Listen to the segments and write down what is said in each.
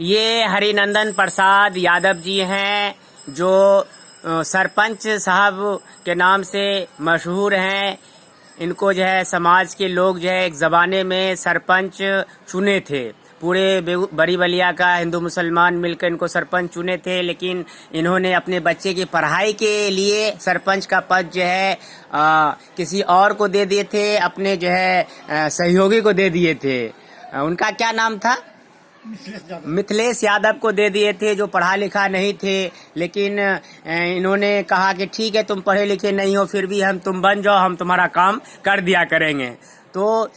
ये हरिनंदन प्रसाद यादव जी हैं जो सरपंच साहब के नाम से मशहूर हैं। इनको जो है समाज के लोग जो है एक ज़माने में सरपंच चुने थे। पूरे बड़ी बलिया का हिंदू मुसलमान मिलकर इनको सरपंच चुने थे, लेकिन इन्होंने अपने बच्चे की पढ़ाई के लिए सरपंच का पद जो है किसी और को दे दिए थे, अपने जो है सहयोगी को दे दिए थे। उनका क्या नाम था? मिथिलेश यादव को दे दिए थे, जो पढ़ा लिखा नहीं थे। लेकिन इन्होंने कहा कि ठीक है, तुम पढ़े लिखे नहीं हो, फिर भी तुम बन जाओ, हम तुम्हारा काम कर दिया करेंगे। तो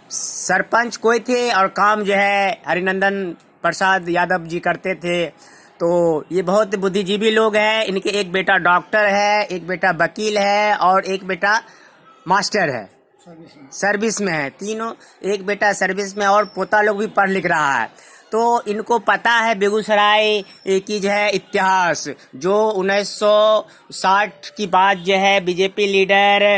सरपंच कोई थे और काम जो है हरिनंदन प्रसाद यादव जी करते थे। तो ये बहुत बुद्धिजीवी लोग हैं। इनके एक बेटा डॉक्टर है, एक बेटा वकील है और एक बेटा मास्टर है, सर्विस में है। तीनों, एक बेटा सर्विस में और पोता लोग भी पढ़ लिख रहा है। तो इनको पता है बेगूसराय की जो है इतिहास, जो 1960 की बात जो है बीजेपी लीडर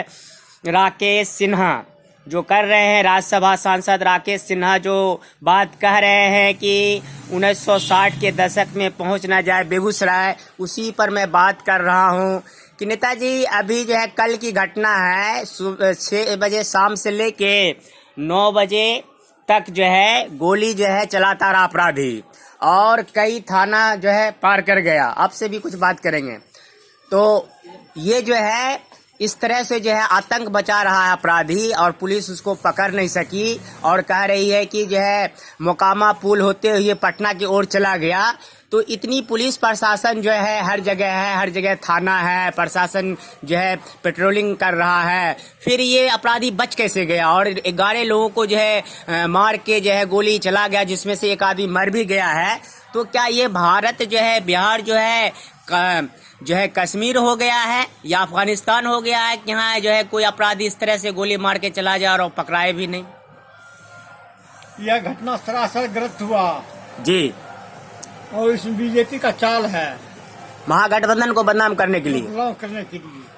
राकेश सिन्हा जो कर रहे हैं, राज्यसभा सांसद राकेश सिन्हा जो बात कह रहे हैं कि 1960 के दशक में पहुंच ना जाए बेगूसराय, उसी पर मैं बात कर रहा हूं कि नेताजी अभी जो है कल की घटना है, 6 बजे शाम से लेके 9 बजे तक जो है गोली जो है चलाता रहा अपराधी और कई थाना जो है पार कर गया। आपसे भी कुछ बात करेंगे। तो ये जो है इस तरह से जो है आतंक बचा रहा है अपराधी और पुलिस उसको पकड़ नहीं सकी और कह रही है कि जो है मोकामा पुल होते हुए पटना की ओर चला गया। तो इतनी पुलिस प्रशासन जो है हर जगह है, हर जगह थाना है, प्रशासन जो है पेट्रोलिंग कर रहा है, फिर ये अपराधी बच कैसे गया? और 11 लोगों को जो है मार के जो है गोली चला गया, जिसमें से एक आदमी मर भी गया है। तो क्या ये भारत जो है, बिहार जो है कश्मीर हो गया है या अफगानिस्तान हो गया है कि यहाँ जो है कोई अपराधी इस तरह से गोली मार के चला जाए और पकड़ाए भी नहीं? यह घटना सरासर गलत हुआ जी, और इसमें बीजेपी का चाल है, महागठबंधन को बदनाम करने के लिए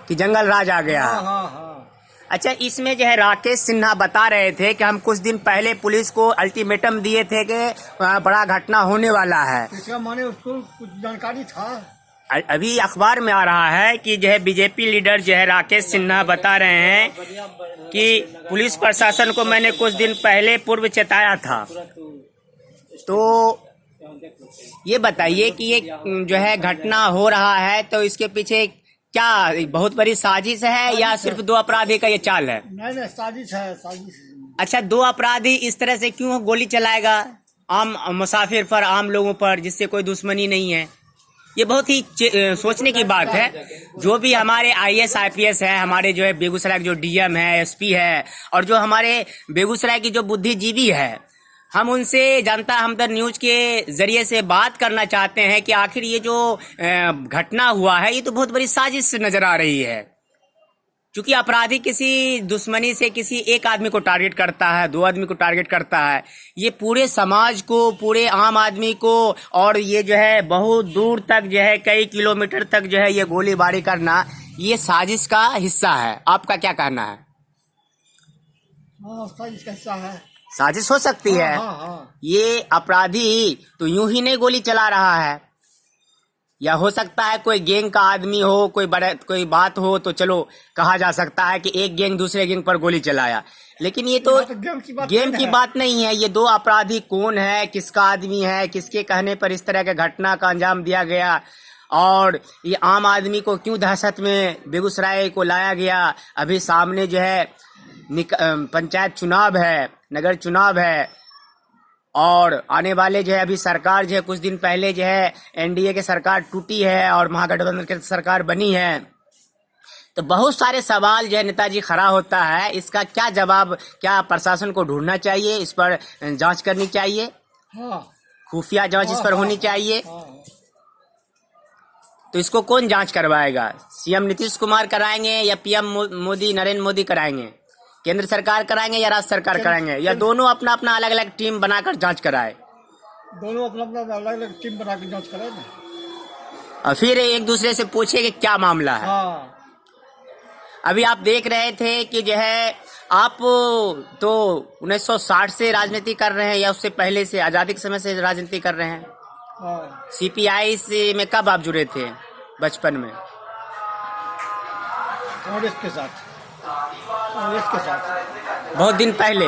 कि जंगल राज आ गया। हाँ। अच्छा, इसमें जो है राकेश सिन्हा बता रहे थे कि हम कुछ दिन पहले पुलिस को अल्टीमेटम दिए थे कि बड़ा घटना होने वाला है। इसका माने उसको कुछ जानकारी था। अभी अखबार में आ रहा है कि जो है बीजेपी लीडर जो है राकेश सिन्हा बता रहे हैं कि पुलिस प्रशासन को मैंने कुछ दिन पहले पूर्व चेताया था। तो ये बताइए कि ये जो है घटना हो रहा है, तो इसके पीछे क्या बहुत बड़ी साजिश है या सिर्फ 2 अपराधी का ये चाल है? नहीं, साजिश है, साजिश। अच्छा, 2 अपराधी इस तरह से क्यों गोली चलाएगा आम मुसाफिर पर, आम लोगों पर, जिससे कोई दुश्मनी नहीं है? ये बहुत ही सोचने की बात है। जो भी हमारे IAS IPS है, हमारे जो है बेगूसराय के जो DM है, SP है, और जो हमारे बेगूसराय की जो बुद्धिजीवी है, हम उनसे जनता हमदर्द न्यूज के जरिए से बात करना चाहते हैं कि आखिर ये जो घटना हुआ है ये तो बहुत बड़ी साजिश नजर आ रही है। क्योंकि अपराधी किसी दुश्मनी से किसी एक आदमी को टारगेट करता है, 2 आदमी को टारगेट करता है, ये पूरे समाज को, पूरे आम आदमी को, और ये जो है बहुत दूर तक जो है कई किलोमीटर तक जो है ये गोलीबारी करना, ये साजिश का हिस्सा है। आपका क्या कहना है? साजिश का हिस्सा है। साजिश हो सकती है। हाँ। ये अपराधी तो यूं ही नहीं गोली चला रहा है, या हो सकता है कोई गैंग का आदमी हो, कोई बात हो तो चलो कहा जा सकता है कि एक गैंग दूसरे गैंग पर गोली चलाया। लेकिन ये तो गेम की बात नहीं है। ये 2 अपराधी कौन है, किसका आदमी है, किसके कहने पर इस तरह के घटना का अंजाम दिया गया, और ये आम आदमी को क्यों दहशत में बेगूसराय को लाया गया? अभी सामने जो है पंचायत चुनाव है, नगर चुनाव है, और आने वाले जो है अभी सरकार जो है कुछ दिन पहले जो है NDA की सरकार टूटी है और महागठबंधन की सरकार बनी है। तो बहुत सारे सवाल जो है नेताजी खड़ा होता है। इसका क्या जवाब, क्या प्रशासन को ढूंढना चाहिए, इस पर जांच करनी चाहिए, खुफिया जांच इस पर होनी चाहिए। तो इसको कौन जांच करवाएगा? CM नीतीश कुमार कराएंगे या PM मोदी, नरेंद्र मोदी कराएंगे? केंद्र सरकार कराएंगे या राज्य सरकार कराएंगे, या दोनों अपना अपना अलग अलग टीम बनाकर जांच कराए? दोनों अपना अपना अलग अलग टीम बनाकर जांच कराए ना, और फिर एक दूसरे से पूछे कि क्या मामला है। हाँ। अभी आप देख रहे थे कि जो है आप तो 1960 से राजनीति कर रहे हैं या उससे पहले से, आजादी के समय से राजनीति कर रहे हैं? हाँ, सीपीआई से में कब आप जुड़े थे बचपन में? कांग्रेस के साथ, कांग्रेस के साथ। बहुत दिन पहले,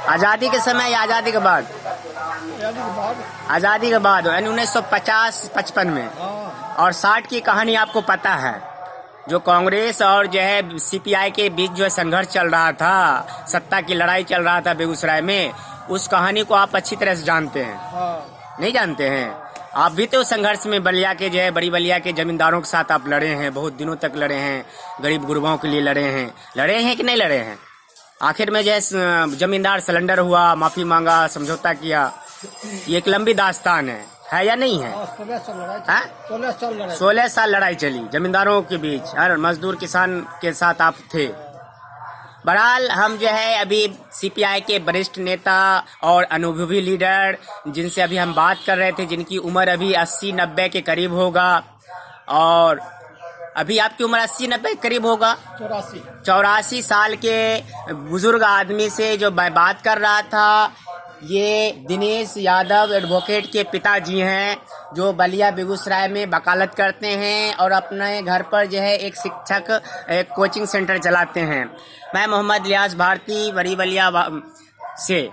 आजादी के समय या आजादी के बाद? आजादी के बाद। आजादी के बाद यानी 1950-55 में। हाँ, और 60 की कहानी आपको पता है, जो कांग्रेस और जो है सीपीआई के बीच जो है संघर्ष चल रहा था, सत्ता की लड़ाई चल रहा था बेगूसराय में, उस कहानी को आप अच्छी तरह से जानते हैं? हाँ, नहीं जानते हैं? आप भी तो संघर्ष में बलिया के जो है, बड़ी बलिया के जमींदारों के साथ आप लड़े हैं, बहुत दिनों तक लड़े हैं, गरीब गुरबाओं के लिए लड़े हैं कि नहीं लड़े हैं? आखिर में जो है जमींदार सिलेंडर हुआ, माफी मांगा, समझौता किया, ये एक लंबी दास्तान है या नहीं है? 16 साल लड़ाई हाँ? 16 साल लड़ाई। 16 साल लड़ाई चली जमींदारों के बीच, हर मजदूर किसान के साथ आप थे। बहरहाल हम जो है अभी सीपीआई के वरिष्ठ नेता और अनुभवी लीडर जिनसे अभी हम बात कर रहे थे, जिनकी उम्र अभी 80-90 के करीब होगा, और अभी आपकी उम्र 80-90 के करीब होगा। 84 साल के बुजुर्ग आदमी से जो मैं बात कर रहा था, ये दिनेश यादव एडवोकेट के पिताजी हैं, जो बलिया बेगूसराय में वकालत करते हैं और अपने घर पर जो है एक शिक्षक एक कोचिंग सेंटर चलाते हैं। मैं मोहम्मद लियास भारती, बड़ी बलिया से।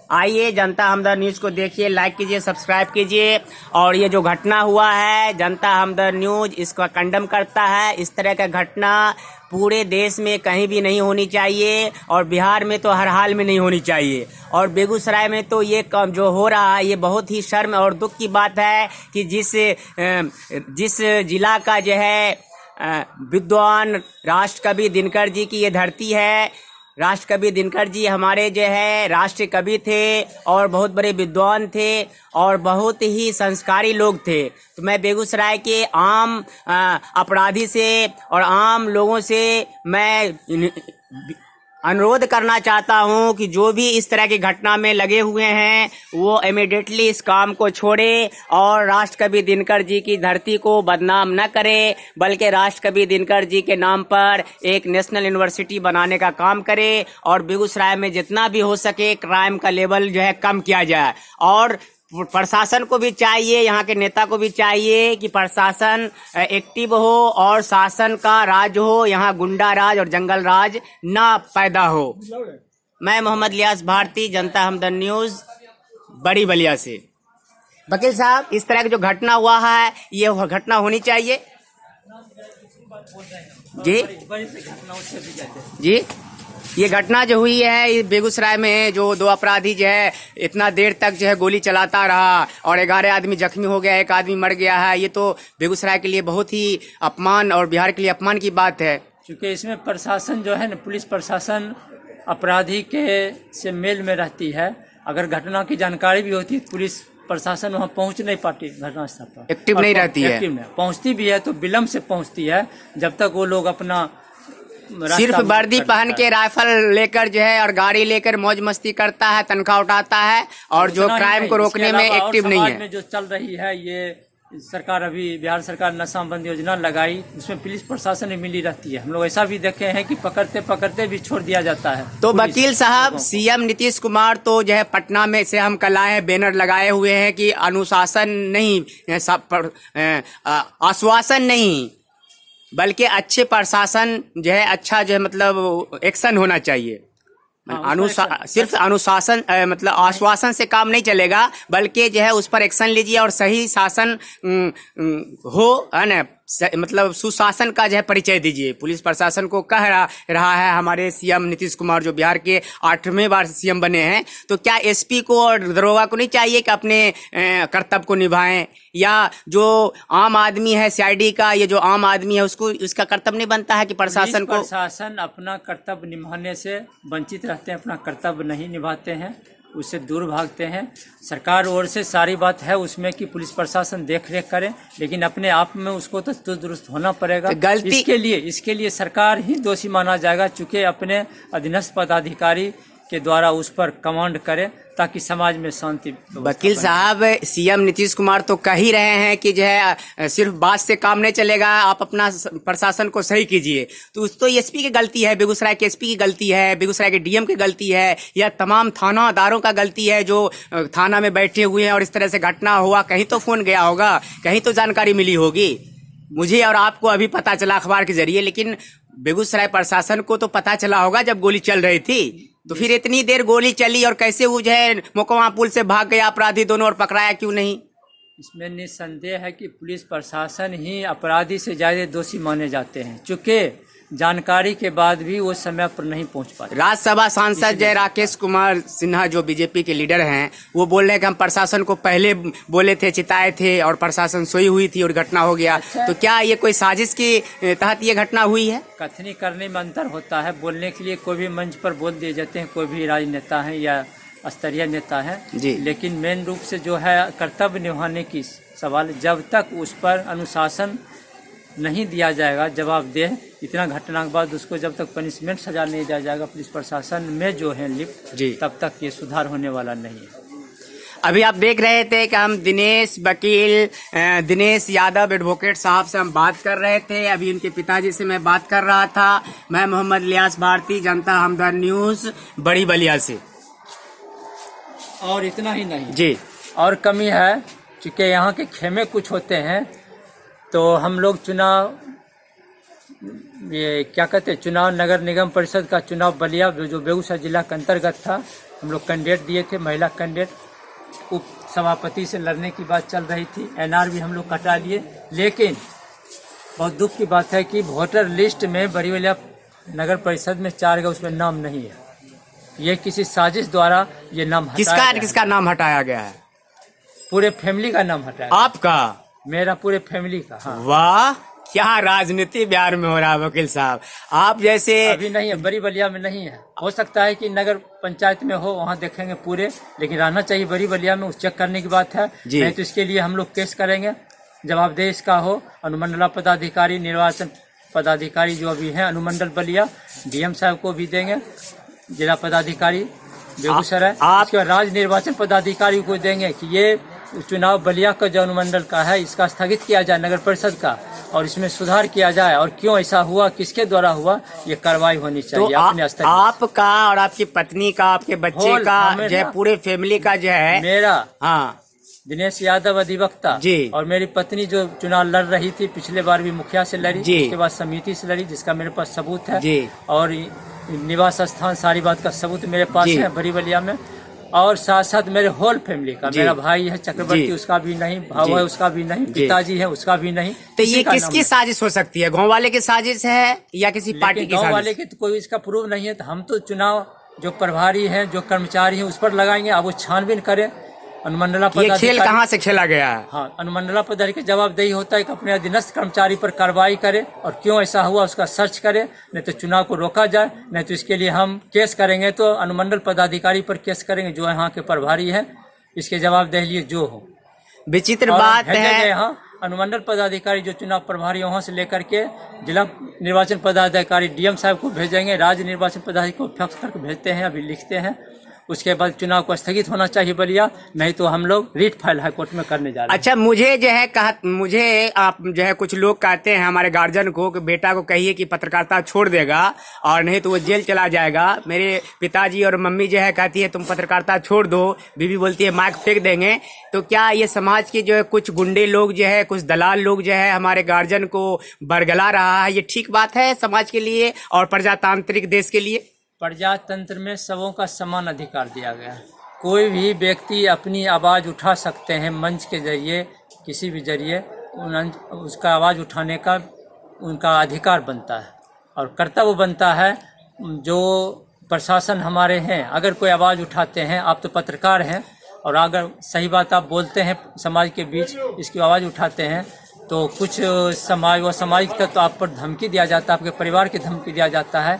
आइए जनता हमदर्द न्यूज़ को देखिए, लाइक कीजिए, सब्सक्राइब कीजिए। और ये जो घटना हुआ है, जनता हमदर्द न्यूज़ इसका कंडम करता है। इस तरह का घटना पूरे देश में कहीं भी नहीं होनी चाहिए, और बिहार में तो हर हाल में नहीं होनी चाहिए। और बेगूसराय में तो ये जो हो रहा है, ये बहुत ही शर्म और दुख की बात है कि जिस जिला का जो है विद्वान राष्ट्रकवि दिनकर जी की ये धरती है। राष्ट्रकवि दिनकर जी हमारे जो है राष्ट्र कवि थे और बहुत बड़े विद्वान थे और बहुत ही संस्कारी लोग थे। तो मैं बेगूसराय के आम अपराधी से और आम लोगों से मैं अनुरोध करना चाहता हूं कि जो भी इस तरह की घटना में लगे हुए हैं, वो इमीडिएटली इस काम को छोड़े और राष्ट्रकवि दिनकर जी की धरती को बदनाम न करे, बल्कि राष्ट्रकवि दिनकर जी के नाम पर एक नेशनल यूनिवर्सिटी बनाने का काम करे और बेगूसराय में जितना भी हो सके क्राइम का लेवल जो है कम किया जाए। और प्रशासन को भी चाहिए, यहाँ के नेता को भी चाहिए कि प्रशासन एक्टिव हो और शासन का राज हो, यहाँ गुंडा राज और जंगल राज ना पैदा हो। मैं मोहम्मद लियास भारती, जनता हमदर्द न्यूज़, बड़ी बलिया से। वकील साहब, इस तरह की जो घटना हुआ है, ये घटना होनी चाहिए जी जी। ये घटना जो हुई है बेगूसराय में, जो दो अपराधी जो है इतना देर तक जो है गोली चलाता रहा और 11 आदमी जख्मी हो गया, 1 आदमी मर गया है, ये तो बेगूसराय के लिए बहुत ही अपमान और बिहार के लिए अपमान की बात है। क्योंकि इसमें प्रशासन जो है ना, पुलिस प्रशासन अपराधी के से मेल में रहती है। अगर घटना की जानकारी भी होती है, पुलिस प्रशासन वहाँ पहुँच नहीं पाती, घटनास्थल पर एक्टिव नहीं रहती है। एक्टिव नहीं पहुँचती भी है तो विलम्ब से पहुँचती है, जब तक वो लोग अपना सिर्फ वर्दी पहन के राइफल लेकर जो है और गाड़ी लेकर मौज मस्ती करता है, तनख्वाह उठाता है, और जो क्राइम को रोकने में एक्टिव नहीं है। में जो चल रही है, ये सरकार अभी बिहार सरकार नशाबंदी योजना लगाई, उसमें पुलिस प्रशासन ही मिली रहती है। हम लोग ऐसा भी देखे हैं कि पकड़ते पकड़ते भी छोड़ दिया जाता है। तो वकील साहब, सीएम नीतीश कुमार तो जो है पटना में से हम कल आए हैं, बैनर लगाए हुए हैं कि अनुशासन नहीं, आश्वासन नहीं, बल्कि अच्छे प्रशासन जो है, अच्छा जो है मतलब एक्शन होना चाहिए। सिर्फ अनुशासन मतलब आश्वासन से काम नहीं चलेगा, बल्कि जो है उस पर एक्शन लीजिए और सही शासन हो, है ना, मतलब सुशासन का जो है परिचय दीजिए। पुलिस प्रशासन को कह रहा है हमारे सीएम नीतीश कुमार, जो बिहार के 8वें बार सीएम बने हैं। तो क्या एसपी को और दरोगा को नहीं चाहिए कि अपने कर्तव्य को निभाएं, या जो आम आदमी है सीआईडी का, ये जो आम आदमी है उसको इसका कर्तव्य नहीं बनता है कि प्रशासन को? प्रशासन अपना कर्तव्य निभाने से वंचित रहते हैं, अपना कर्तव्य नहीं निभाते हैं, उससे दूर भागते हैं। सरकार ओर से सारी बात है उसमें कि पुलिस प्रशासन देख रेख करे, लेकिन अपने आप में उसको तो दुरुस्त होना पड़ेगा। तो गलती इसके लिए सरकार ही दोषी माना जाएगा, चूंकि अपने अधीनस्थ पदाधिकारी के द्वारा उस पर कमांड करे ताकि समाज में शांति व्यवस्था वकील बने। साहब, सीएम नीतीश कुमार तो कह ही रहे हैं कि जो है सिर्फ बात से काम नहीं चलेगा, आप अपना प्रशासन को सही कीजिए। तो उस तो एसपी की गलती है, बेगूसराय के एसपी की गलती है, बेगूसराय के डीएम की गलती है, या तमाम थानादारों का गलती है जो थाना में बैठे हुए हैं और इस तरह से घटना हुआ, कहीं तो फोन गया होगा, कहीं तो जानकारी मिली होगी। मुझे और आपको अभी पता चला अखबार के जरिए, लेकिन बेगूसराय प्रशासन को तो पता चला होगा जब गोली चल रही थी। तो फिर इतनी देर गोली चली और कैसे वो जो है मोकमा पुल से भाग गया अपराधी दोनों और पकड़ाया क्यों नहीं? इसमें निस्संदेह है कि पुलिस प्रशासन ही अपराधी से ज्यादा दोषी माने जाते हैं, चूंकि जानकारी के बाद भी वो समय पर नहीं पहुंच पाते। राज्यसभा सांसद जय राकेश कुमार सिन्हा जो बीजेपी के लीडर हैं, वो बोल रहे हैं कि हम प्रशासन को पहले बोले थे, चिताए थे और प्रशासन सोई हुई थी और घटना हो गया। तो क्या ये कोई साजिश के तहत ये घटना हुई है? कथनी करने में अंतर होता है। बोलने के लिए कोई भी मंच पर बोल दिए जाते हैं, कोई भी राजनेता है या स्तरीय नेता है जी, लेकिन मेन रूप से जो है कर्तव्य निभाने की सवाल, जब तक उस पर अनुशासन नहीं दिया जाएगा, जवाबदेह, इतना घटना के बाद उसको जब तक पनिशमेंट सजा नहीं दिया जाएगा पुलिस प्रशासन में जो है लिप्त, जी, तब तक ये सुधार होने वाला नहीं है। अभी आप देख रहे थे कि हम दिनेश यादव एडवोकेट साहब से हम बात कर रहे थे। अभी उनके पिताजी से मैं बात कर रहा था। मैं मोहम्मद लियास भारती, जनता हमदर्द न्यूज, बड़ी बलिया से। और इतना ही नहीं जी, और कमी है, क्योंकि यहाँ के खेमे कुछ होते हैं, तो हम लोग चुनाव, ये क्या कहते हैं, चुनाव नगर निगम परिषद का चुनाव बलिया जो बेगूसराय जिला के अंतर्गत था, हम लोग कैंडिडेट दिए थे, महिला कैंडिडेट। उप सभापति से लड़ने की बात चल रही थी, एनआर भी हम लोग कटा लिए, लेकिन बहुत दुख की बात है कि वोटर लिस्ट में बड़ी बलिया नगर परिषद में 4 का उसमें नाम नहीं है। ये किसी साजिश द्वारा ये नाम हटाया किसका नाम हटाया गया है? पूरे फैमिली का नाम हटाया। आपका? मेरा पूरे फैमिली का। हाँ। वाह, क्या राजनीति बिहार में हो रहा है वकील साहब। आप जैसे अभी नहीं है, बड़ी बलिया में नहीं है। हो सकता है कि नगर पंचायत में हो, वहाँ देखेंगे पूरे, लेकिन रहना चाहिए बड़ी बलिया में, उस चेक करने की बात है। नहीं तो इसके लिए हम लोग केस करेंगे, जवाबदेह इसका हो। अनुमंडल पदाधिकारी, निर्वाचन पदाधिकारी जो अभी हैं अनुमंडल बलिया, डीएम साहब को भी देंगे, जिला पदाधिकारी बेगूसराय, इसके बाद राज्य निर्वाचन पदाधिकारी को देंगे कि ये चुनाव बलिया का जो अनुमंडल का है इसका स्थगित किया जाए नगर परिषद का, और इसमें सुधार किया जाए, और क्यों ऐसा हुआ, किसके द्वारा हुआ, ये कार्रवाई होनी चाहिए। तो अपने स्तर आपका और आपकी पत्नी का, आपके बच्चे का, जो है पूरे फैमिली का जो है, मेरा, हाँ, दिनेश यादव अधिवक्ता जी, और मेरी पत्नी जो चुनाव लड़ रही थी, पिछले बार भी मुखिया से लड़ी, जी, उसके बाद समिति से लड़ी, जिसका मेरे पास सबूत है जी, और निवास स्थान सारी बात का सबूत मेरे पास है बड़ी बलिया में। और साथ साथ मेरे होल फैमिली का, मेरा भाई है चक्रवर्ती, उसका भी नहीं, भाव है उसका भी नहीं, पिताजी है उसका भी नहीं। तो ये किसकी साजिश हो सकती है? गांव वाले की साजिश है या किसी पार्टी की? गांव वाले की तो कोई इसका प्रूफ नहीं है। तो हम तो चुनाव जो प्रभारी हैं, जो कर्मचारी हैं, उस पर लगाएंगे, अब वो छानबीन करे। अनुमंडला ये खेल कहाँ से खेला गया है? हाँ, अनुमंडला पदाधिकारी का जवाबदेही होता है कि अपने अधीनस्थ कर्मचारी पर कार्रवाई करे और क्यों ऐसा हुआ उसका सर्च करे, नहीं तो चुनाव को रोका जाए। नहीं तो इसके लिए हम केस करेंगे, तो अनुमंडल पदाधिकारी पर केस करेंगे जो यहाँ के प्रभारी है, इसके जवाबदेही लिए जो हो। विचित्र बात है, यहाँ अनुमंडल पदाधिकारी जो चुनाव प्रभारी वहाँ से लेकर के जिला निर्वाचन पदाधिकारी डीएम साहब को भेजेंगे, राज्य निर्वाचन पदाधिकारी को फैक्स करके भेजते हैं, अभी लिखते हैं। उसके बाद चुनाव को स्थगित होना चाहिए बलिया, नहीं तो हम लोग रीट फाइल हाई कोर्ट में करने जा रहे हैं। अच्छा, मुझे जो है मुझे आप जो है कुछ लोग कहते हैं हमारे गार्जियन को कि बेटा को कहिए कि पत्रकारिता छोड़ देगा और नहीं तो वो जेल चला जाएगा। मेरे पिताजी और मम्मी जो है कहती है तुम पत्रकारिता छोड़ दो, बीवी बोलती है माइक फेंक देंगे। तो क्या ये समाज के जो है कुछ गुंडे लोग जो है, कुछ दलाल लोग जो है हमारे गार्जियन को बरगला रहा है, ये ठीक बात है समाज के लिए और प्रजातांत्रिक देश के लिए? प्रजातंत्र में सबों का समान अधिकार दिया गया है। कोई भी व्यक्ति अपनी आवाज़ उठा सकते हैं मंच के जरिए, किसी भी जरिए उसका आवाज़ उठाने का उनका अधिकार बनता है और कर्तव्य बनता है। जो प्रशासन हमारे हैं, अगर कोई आवाज़ उठाते हैं, आप तो पत्रकार हैं और अगर सही बात आप बोलते हैं समाज के बीच, इसकी आवाज़ उठाते हैं, तो कुछ सामाजिक तत्व तो आप पर धमकी दिया जाता है, आपके परिवार की धमकी दिया जाता है।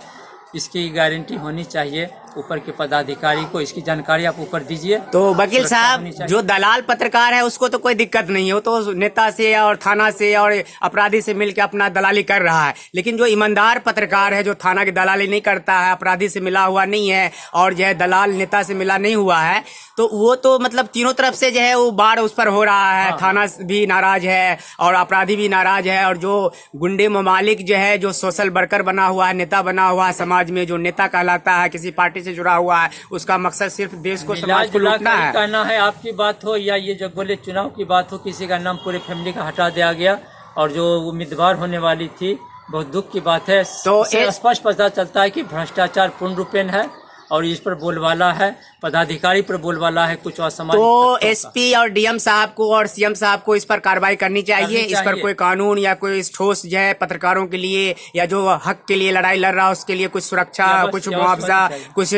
इसकी गारंटी होनी चाहिए ऊपर के पदाधिकारी को इसकी जानकारी आप ऊपर दीजिए। तो वकील सुरक्षा साहब, होनी चाहिए। जो दलाल पत्रकार है उसको तो कोई दिक्कत नहीं है, वो तो नेता से और थाना से और अपराधी से मिलकर अपना दलाली कर रहा है। लेकिन जो ईमानदार पत्रकार है, जो थाना की दलाली नहीं करता है, अपराधी से मिला हुआ नहीं है और जो है दलाल नेता से मिला नहीं हुआ है, तो वो तो मतलब तीनों तरफ से जो है वो बाढ़ उस पर हो रहा है। थाना भी नाराज है और अपराधी भी नाराज है, और जो गुंडे ममालिक जो है, जो सोशल वर्कर बना हुआ है, नेता बना हुआ है समाज में, जो नेता कहलाता है, किसी पार्टी से जुड़ा हुआ है, उसका मकसद सिर्फ देश को, समाज को लूटना है। कहना है आपकी बात हो या ये जो बोले चुनाव की बात हो, किसी का नाम पूरे फैमिली का हटा दिया गया और जो उम्मीदवार होने वाली थी, बहुत दुख की बात है। तो इससे स्पष्ट पता चलता है कि भ्रष्टाचार पूर्ण रूपेण है और इस पर बोलबाला है, पदाधिकारी पर बोलबाला है कुछ असामाजिक। तो एसपी और डीएम साहब को और सीएम साहब को इस पर कार्रवाई करनी चाहिए। इस पर कोई कानून या कोई ठोस जो है पत्रकारों के लिए या जो हक के लिए लड़ाई लड़ रहा है उसके लिए कुछ सुरक्षा, कुछ मुआवजा, कुछ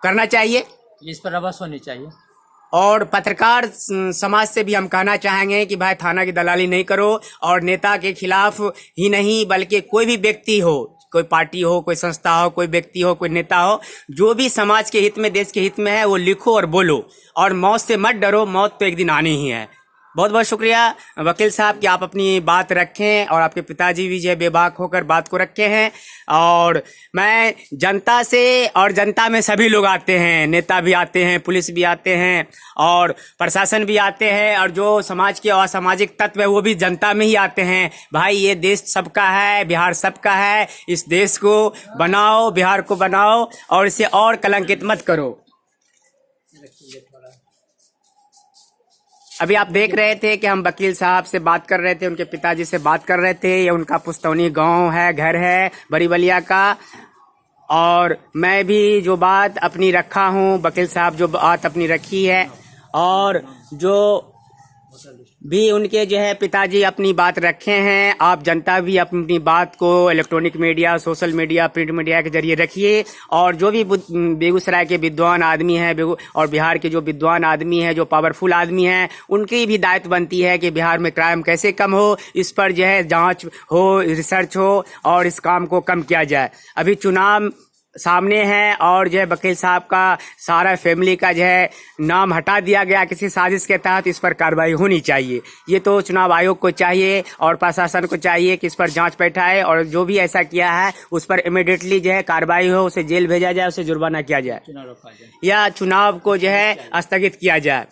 करना चाहिए। इस पर अवश्य होनी चाहिए। और पत्रकार समाज से भी हम कहना चाहेंगे कि भाई थाना की दलाली नहीं करो, और नेता के खिलाफ ही नहीं बल्कि कोई भी व्यक्ति हो, कोई पार्टी हो, कोई संस्था हो, कोई व्यक्ति हो, कोई नेता हो, जो भी समाज के हित में, देश के हित में है, वो लिखो और बोलो, और मौत से मत डरो, मौत तो एक दिन आनी ही है। बहुत बहुत शुक्रिया वकील साहब कि आप अपनी बात रखें, और आपके पिताजी भी जो है बेबाक होकर बात को रखे हैं। और मैं जनता से और जनता में सभी लोग आते हैं, नेता भी आते हैं, पुलिस भी आते हैं और प्रशासन भी आते हैं, और जो समाज के असामाजिक तत्व है वो भी जनता में ही आते हैं। भाई ये देश सबका है, बिहार सबका है, इस देश को बनाओ, बिहार को बनाओ और इसे और कलंकित मत करो। अभी आप देख रहे थे कि हम वकील साहब से बात कर रहे थे, उनके पिताजी से बात कर रहे थे। ये उनका पुस्तौनी गांव है, घर है बड़ी बलिया का। और मैं भी जो बात अपनी रखा हूँ, वकील साहब जो बात अपनी रखी है, और जो भी उनके जो है पिताजी अपनी बात रखे हैं, आप जनता भी अपनी बात को electronic media, social media, print media के जरिए रखिए। और जो भी बेगूसराय के विद्वान आदमी हैं और बिहार के जो विद्वान आदमी हैं, जो पावरफुल आदमी हैं, उनकी भी दायित्व बनती है कि बिहार में क्राइम कैसे कम हो, इस पर जो है जांच हो, रिसर्च हो और इस काम को कम किया जाए। अभी चुनाव सामने है और जो है वकील साहब का सारा फैमिली का जो है नाम हटा दिया गया किसी साजिश के तहत। इस पर कार्रवाई होनी चाहिए। ये तो चुनाव आयोग को चाहिए और प्रशासन को चाहिए कि इस पर जांच बैठाए, और जो भी ऐसा किया है उस पर इमीडिएटली जो है कार्रवाई हो, उसे जेल भेजा जाए, उसे जुर्माना किया जाए या चुनाव को जो है स्थगित किया जाए।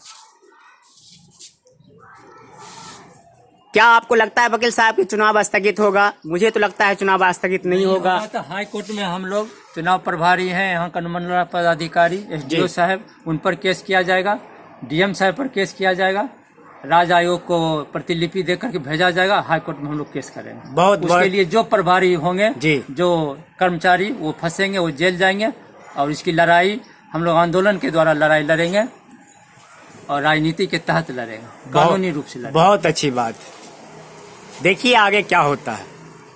क्या आपको लगता है वकील साहब कि चुनाव स्थगित होगा? मुझे तो लगता है चुनाव स्थगित नहीं होगा। तो हाई कोर्ट में हम लोग चुनाव प्रभारी हैं, यहाँ का अनुमंडल पदाधिकारी एसडीओ साहब, उन पर केस किया जाएगा, डीएम साहब पर केस किया जाएगा, राज्य आयोग को प्रतिलिपि देकर के भेजा जाएगा, हाई कोर्ट में हम लोग केस करेंगे। बहुत उसके लिए जो प्रभारी होंगे, जो कर्मचारी वो फंसेंगे वो जेल जाएंगे, और इसकी लड़ाई हम लोग आंदोलन के द्वारा लड़ाई लड़ेंगे और राजनीति के तहत लड़ेंगे, कानूनी रूप से लड़ेंगे। बहुत अच्छी बात। देखिए आगे क्या होता है।